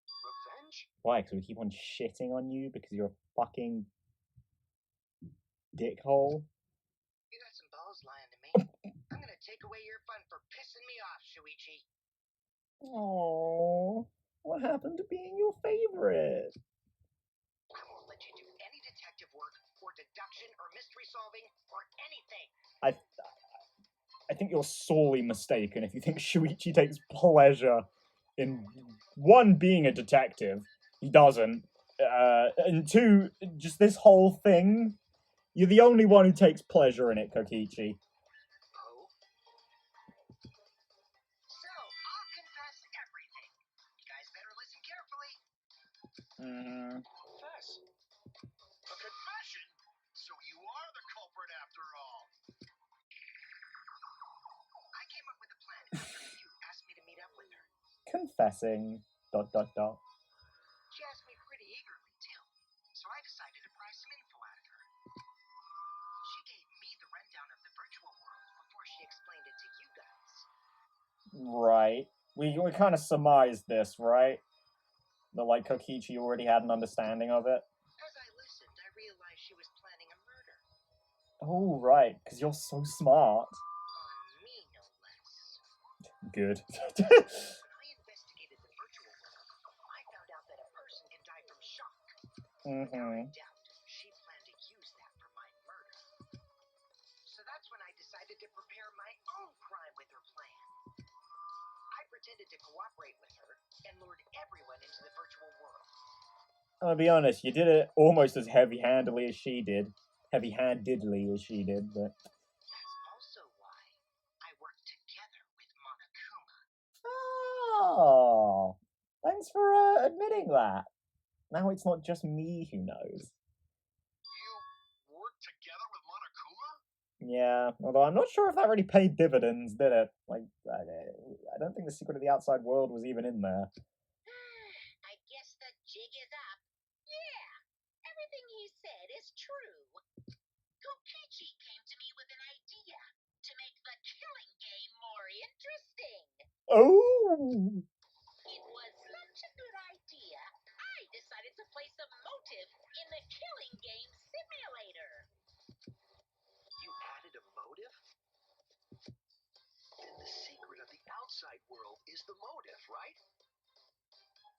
Revenge? Why? Because we keep on shitting on you because you're a fucking dickhole. You got some balls lying to me. I'm gonna take away your fun for pissing me off, Shuichi. Oh, what happened to being your favorite? I won't let you do any detective work or deduction or mystery solving or anything. I think you're sorely mistaken if you think Shuichi takes pleasure in one, being a detective. He doesn't. And two, just this whole thing. You're the only one who takes pleasure in it, Kokichi. Oh? So, I'll confess everything. You guys better listen carefully. Confess. A confession? So you are the culprit after all. I came up with a plan after you asked me to meet up with her. Confessing. ... She asked me pretty eagerly, too. So I decided to pry some info out of her. She gave me the rundown of the virtual world before she explained it to you guys. Right. We kind of surmised this, right? That, like, Kokichi already had an understanding of it. As I listened, I realized she was planning a murder. Oh, right, because you're so smart. On me, no less. Good. When I investigated the virtual world, I found out that a person can die from shock. Without a doubt, she planned to use that for my murder. So that's when I decided to prepare my own crime with her plan. I pretended to cooperate with her and lured everyone into the virtual world. I'll be honest, you did it almost as heavy-handedly as she did. Heavy-handedly as she did, but... That's also why I worked together with Monokuma. Oh! Thanks for admitting that. Now it's not just me who knows. You worked together with Monokuma? Yeah, although I'm not sure if that really paid dividends, did it? Like, I don't think the Secret of the Outside World was even in there. I guess the jig is up. Yeah, everything he said is true. Kokichi came to me with an idea to make the killing game more interesting. Oh! It was such a good idea, I decided to place a motive in the killing game simulator. You added a motive? Then the secret of the outside world is the motive, right?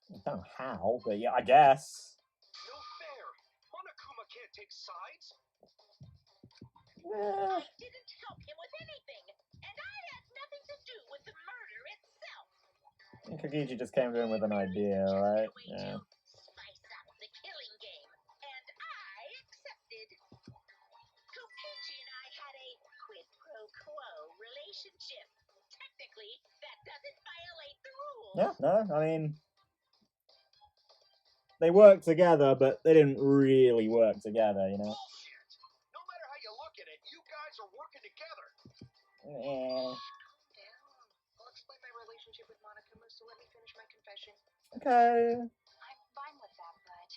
I don't know how, but yeah, I guess. No fair. Monokuma can't take sides. Eh. I didn't help him with anything, and I had nothing to do with the murder itself. Kokichi just came to him with an idea, right? Yeah. Spice up the killing game, and I accepted. Kokichi and I had a quid pro quo relationship. Technically, that doesn't violate the rules. Yeah, no, I mean... They worked together, but they didn't really work together, you know? Bullshit. No matter how you look at it, you guys are working together. Yeah. Calm down. I'll explain my relationship with Monokuma, so let me finish my confession. Okay. I'm fine with that, but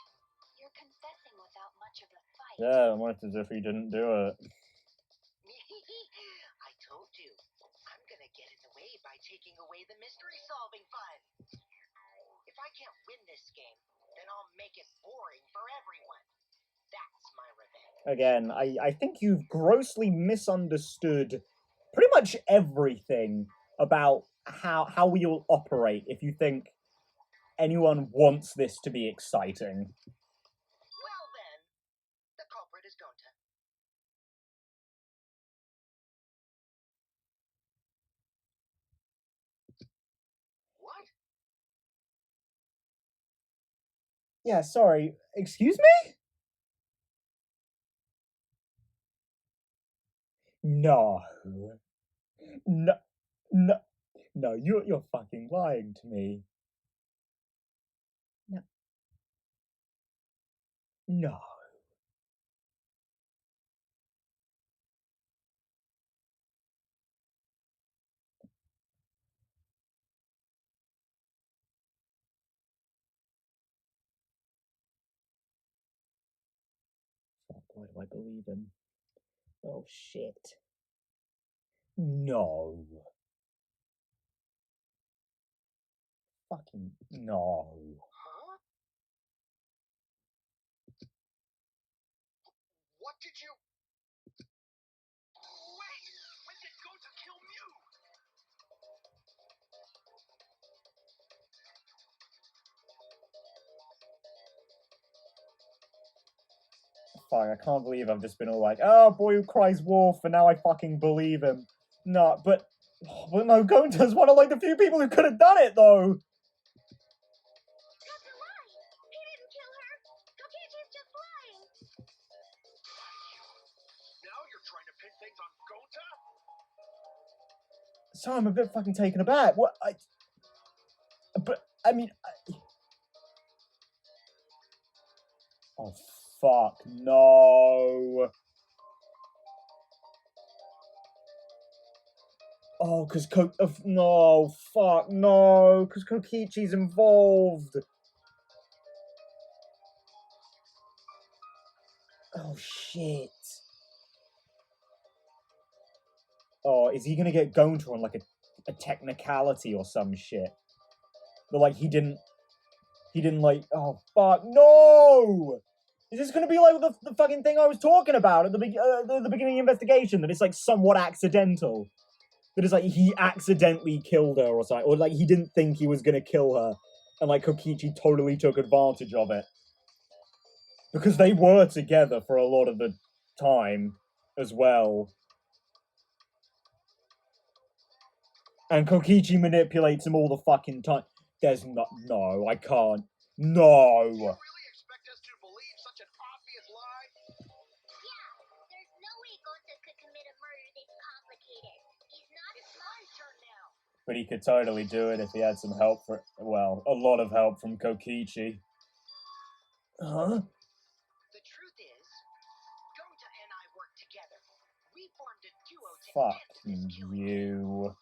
you're confessing without much of a fight. Yeah, almost as if he didn't do it. I told you. I'm gonna get in the way by taking away the mystery solving fun. If I can't win this game, then I'll make it boring for everyone. That's my revenge. Again, I think you've grossly misunderstood pretty much everything about how we'll operate if you think anyone wants this to be exciting. Well then, the culprit is Gonta. What? Yeah, sorry. Excuse me? No. No. No. No, you're fucking lying to me. No. No. Fuck, why do I believe him? Oh, shit. No. Fucking no. Huh? What did you... Fuck, I can't believe I've just been all like, oh, boy who cries wolf, and now I fucking believe him. No, but no, Gonta's one of like the few people who could have done it though. That's a lie! He didn't kill her! Kokichi's just lying! Now you're trying to pin things on Gonta? So I'm a bit fucking taken aback. What? But I mean, oh fuck no! Oh, cause no, fuck no, cause Kokichi's involved. Oh shit. Oh, is he gonna get Gonta on like a technicality or some shit? But like he didn't like, oh fuck, no! Is this gonna be like the fucking thing I was talking about at the beginning of the investigation, that it's like somewhat accidental? That is like he accidentally killed her or something, or like he didn't think he was gonna kill her, and like Kokichi totally took advantage of it. Because they were together for a lot of the time as well. And Kokichi manipulates him all the fucking time. There's no, I can't. No! You really expect us to believe such an obvious lie? Yeah, there's no way Gonta could commit a murder this complicated. He's not It's my turn now. But he could totally do it if he had some help well, a lot of help from Kokichi. Huh? The truth is, Gonta and I worked together. We formed a duo to Fuck end this killing. you.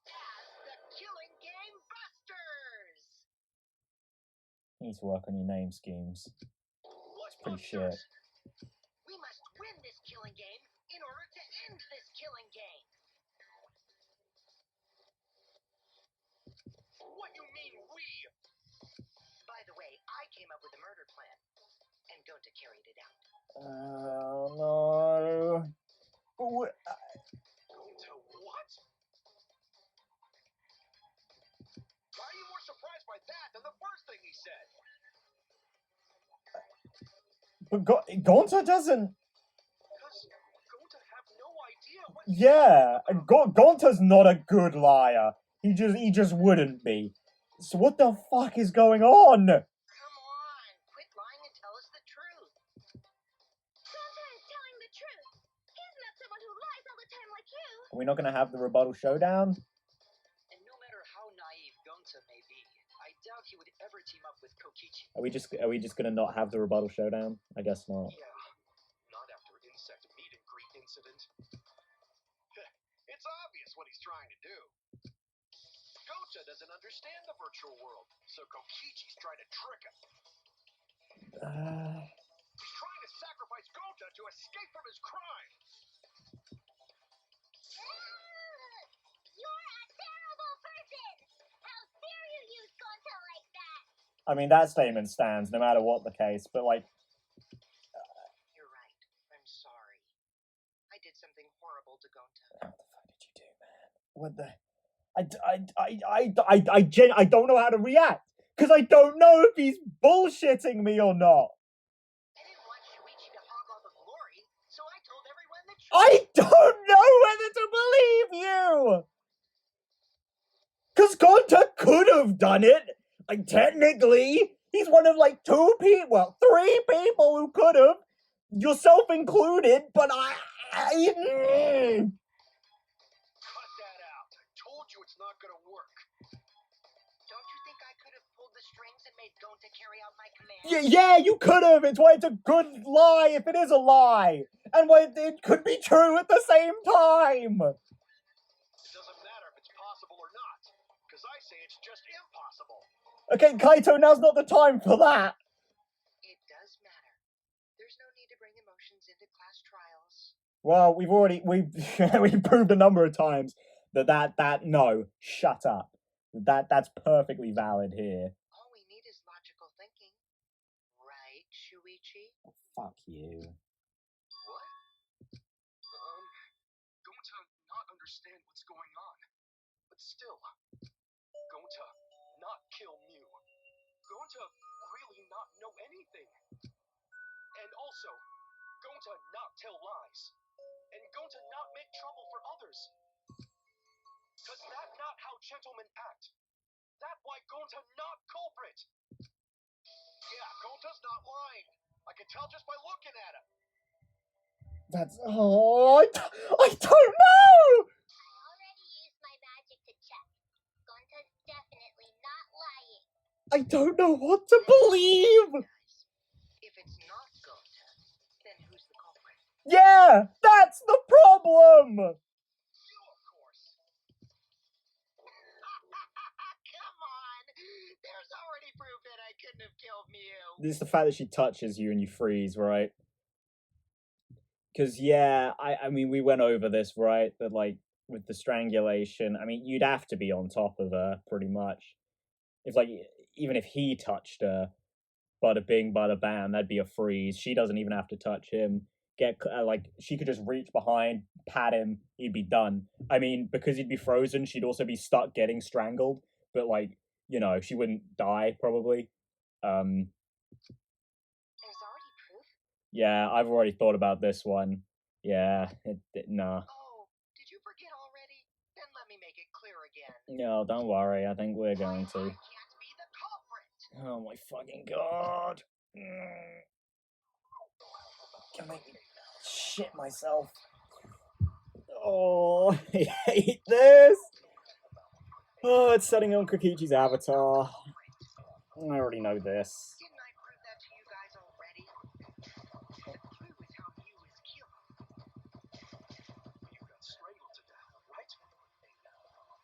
As the Killing Game Busters! You need to work on your name schemes. What Pretty shit. busters? We must win this killing game in order to end this killing game. What you mean we? By the way, I came up with a murder plan, and Gonta carried it out. Oh no. Gonta what? Why are you more surprised by that than the first thing he said? But Gonta doesn't. Does Gonta have no idea what? Yeah, Gonta's not a good liar. He just wouldn't be. So what the fuck is going on? Come on, quit lying and tell us the truth. Gonta is telling the truth. He's not someone who lies all the time like you. Are we not gonna have the rebuttal showdown? And no matter how naive Gonta may be, I doubt he would ever team up with Kokichi. Are we just gonna not have the rebuttal showdown? I guess not. Yeah, not after insect meet and greet incident. It's obvious what he's trying to do. Gonta doesn't understand the virtual world, so Kokichi's trying to trick him. He's trying to sacrifice Gonta to escape from his crime. You're a terrible person! How dare you use Gonta like that? I mean, that statement stands no matter what the case, but like, You're right. I'm sorry. I did something horrible to Gonta. what the fuck did you do, man? What the? I don't know how to react, because I don't know if he's bullshitting me or not. I didn't want Shuichi to hog all the glory, so I told everyone the truth. I don't know whether to believe you! Because Gonta could have done it. Like, technically, he's one of like 2 people, well, 3 people who could have, yourself included, but Cut that out. I told you it's not gonna work. Don't you think I could have pulled the strings and made Gonta carry out my command? Yeah, you could have. It's why it's a good lie if it is a lie. And why it could be true at the same time. It doesn't matter if it's possible or not, because I say it's just impossible. Okay, Kaito, now's not the time for that. It does matter. There's no need to bring emotions into class trials. Well, we've proved a number of times that no, shut up. That's perfectly valid here. All we need is logical thinking. Right, Shuichi? Fuck you. What? Gonta not understand what's going on. But still, Gonta not kill Mew. Gonta really not know anything. to not tell lies. And going to not make trouble for others. Cause that's not how gentlemen act. That's why Gonta not culprit. Yeah, Gonta's not lying. I can tell just by looking at him. That's I don't know. I already used my magic to check. Gonta's definitely not lying. I don't know what to believe. Guys, if it's not Gonta, then who's the culprit? Yeah, that's the problem. You, of course. Come on! There's already proof that I couldn't have killed Mew. It's the fact that she touches you and you freeze, right? Because yeah, I mean we went over this, right? That like with the strangulation, I mean you'd have to be on top of her pretty much. If like even if he touched her, bada bing, bada bam, that'd be a freeze. She doesn't even have to touch him. Like she could just reach behind, pat him, he'd be done. I mean, because he'd be frozen, she'd also be stuck getting strangled. But like, you know, she wouldn't die probably. There's already proof? Yeah, I've already thought about this one. Yeah, nah. Oh, did you forget already? Then let me make it clear again. No, don't worry. I think we're going I to. can't be the culprit. Oh my fucking god. Can make me shit myself. Oh, I hate this. Oh, it's setting on Kokichi's avatar. I already know this. Didn't I prove that to you guys already? The clue is how Mew was killed. You got strangled to death, right?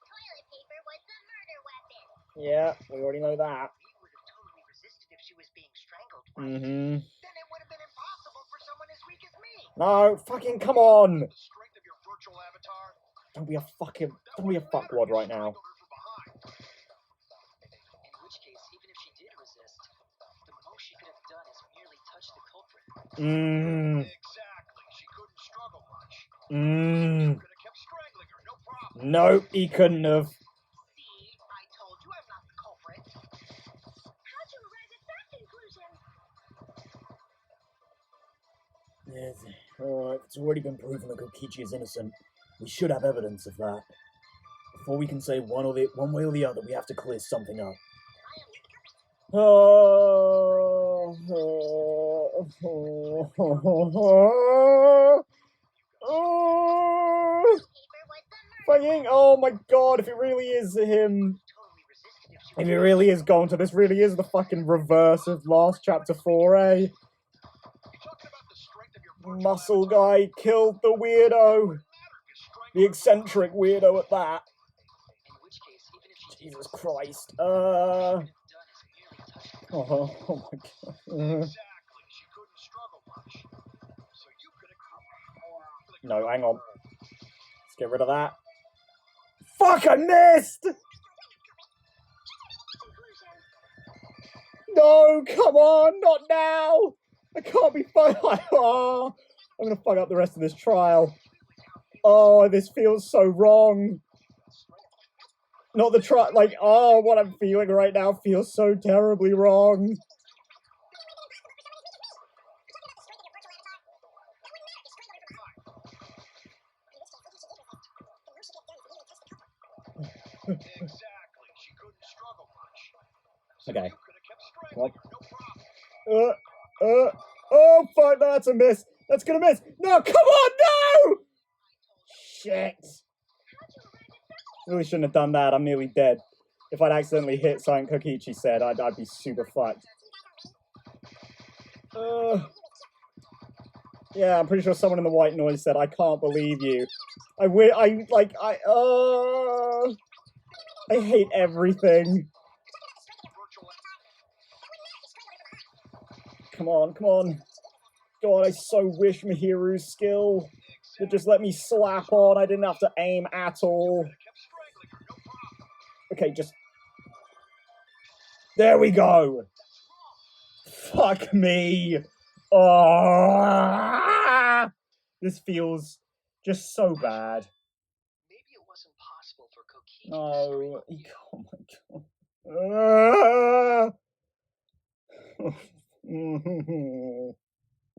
Toilet paper was the murder weapon. Yeah, we already know that. Mew would have totally resisted if she was being strangled, right? Mm-hmm. Then it would have been impossible for someone as weak as me. No, fucking come on. The strength of your virtual avatar. Don't be a fuckwad right now. In which case, even if she did resist, the most she could have done is merely touch the culprit. Exactly. She couldn't struggle much. Mmm. Could have kept strangling her, no problem. Nope, he couldn't have. See, I told you I'm not the culprit. How'd you arrive at that conclusion? Yes. Alright, it's already been proven that Kokichi is innocent. We should have evidence of that. Before we can say one way or the other, we have to clear something up. Fucking, oh my god, if it really is him. Totally resisted if she If it really is going to, this really is the fucking reverse of last chapter 4A. Muscle guy killed the weirdo. The eccentric weirdo at that. In which case, even if she did Jesus resist, Christ. the most she could have done is merely touch the culprit. Oh my god. Exactly. She couldn't struggle much. So you could have. No, hang on. Let's get rid of that. Fuck, I missed! No, come on, not now! I can't be oh, I'm gonna fuck up the rest of this trial. Oh, this feels so wrong. Not the trial, like, oh, what I'm feeling right now feels so terribly wrong. Exactly. She couldn't struggle much. So Okay. you could have kept strangling her, no problem. Oh, fuck, that's a miss. That's gonna miss. No, come on, no! Shit. Really shouldn't have done that. I'm nearly dead. If I'd accidentally hit something Kokichi said, I'd be super fucked. Yeah, I'm pretty sure someone in the white noise said, I can't believe you. I hate everything. Come on, come on. God, I so wish Mihiru's skill would just let me slap on. I didn't have to aim at all. Okay, just... There we go! Fuck me! Oh, this feels just so bad. Maybe it wasn't possible for Kokichi to No, strangle oh my god.